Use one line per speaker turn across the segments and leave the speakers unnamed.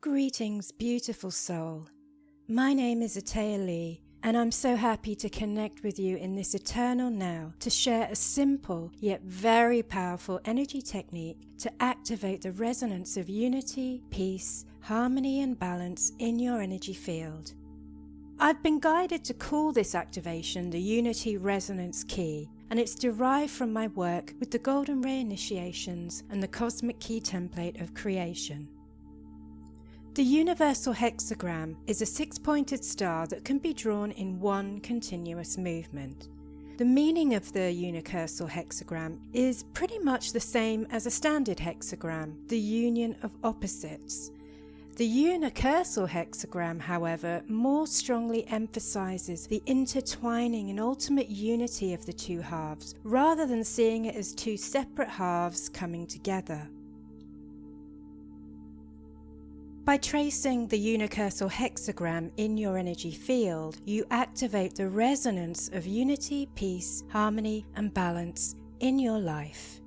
Greetings, beautiful soul. My name is Ataya Lee, and I'm so happy to connect with you in this eternal now to share a simple yet very powerful energy technique to activate the resonance of unity, peace, harmony, and balance in your energy field. I've been guided to call this activation the Unity Resonance Key, and it's derived from my work with the Golden Ray Initiations and the Cosmic Key Template of Creation. The universal hexagram is a six-pointed star that can be drawn in one continuous movement. The meaning of the unicursal hexagram is pretty much the same as a standard hexagram, the union of opposites. The unicursal hexagram, however, more strongly emphasizes the intertwining and ultimate unity of the two halves, rather than seeing it as two separate halves coming together. By tracing the unicursal hexagram in your energy field, you activate the resonance of unity, peace, harmony, and balance in your life.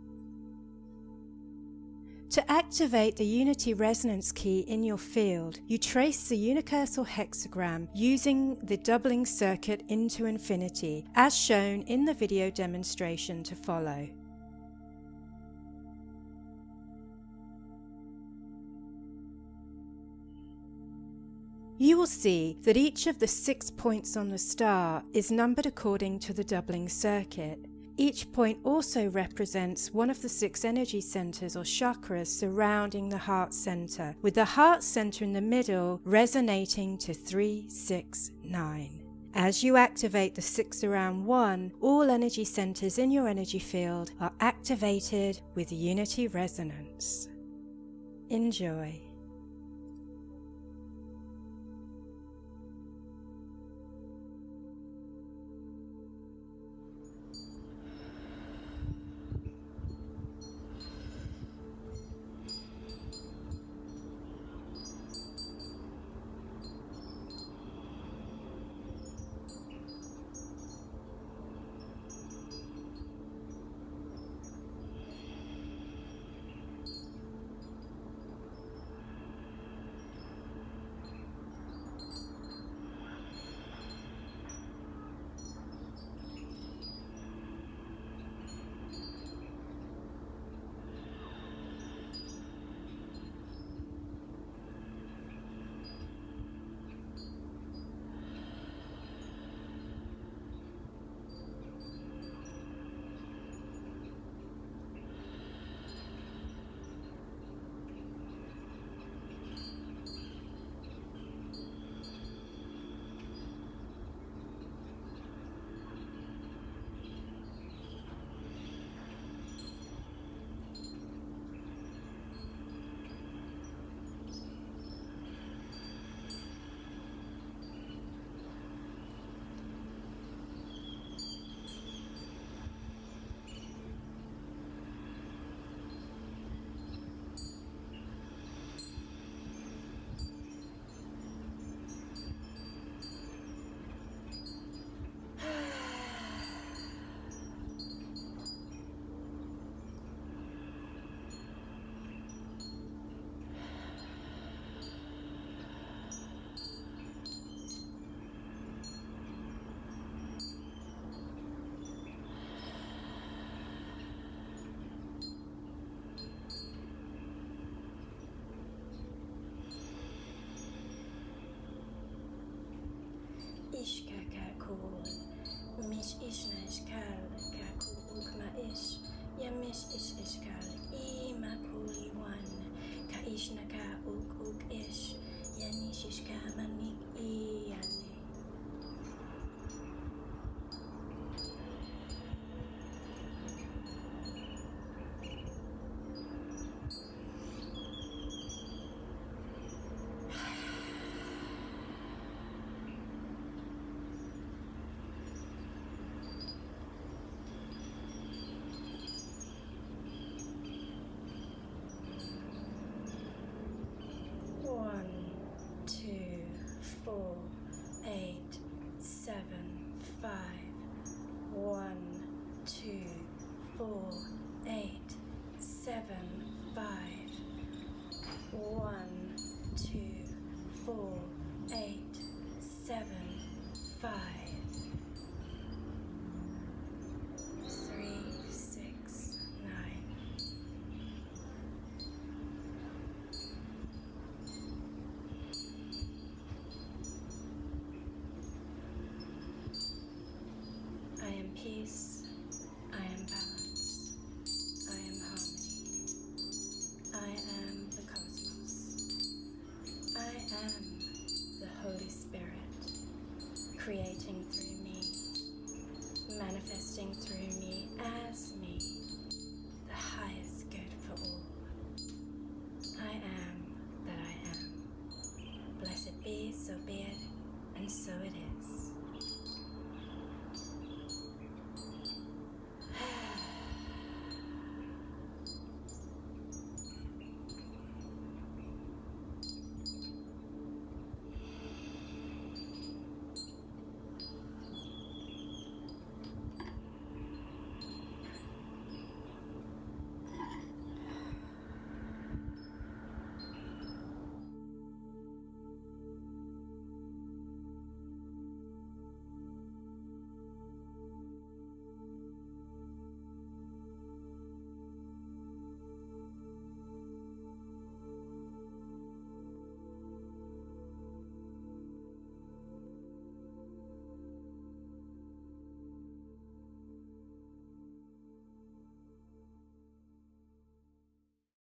To activate the Unity Resonance Key in your field, you trace the unicursal hexagram using the doubling circuit into infinity, as shown in the video demonstration to follow. You will see that each of the 6 points on the star is numbered according to the doubling circuit. Each point also represents one of the 6 energy centers or chakras surrounding the heart center, with the heart center in the middle resonating to 369. As you activate the 6 around 1, all energy centers in your energy field are activated with unity resonance. Enjoy.
Ishka kakul, mish ishna ishkal, kaku ukma ish, ya mish ish ishkal, ima kuli one, ka ishna ka uk ish, ya nish ishka manik iyane. One, two, 4, 8, 7, 5. 1, 2, 4, 8, 7, 5. 1, 2, 4, 8, 7, 5,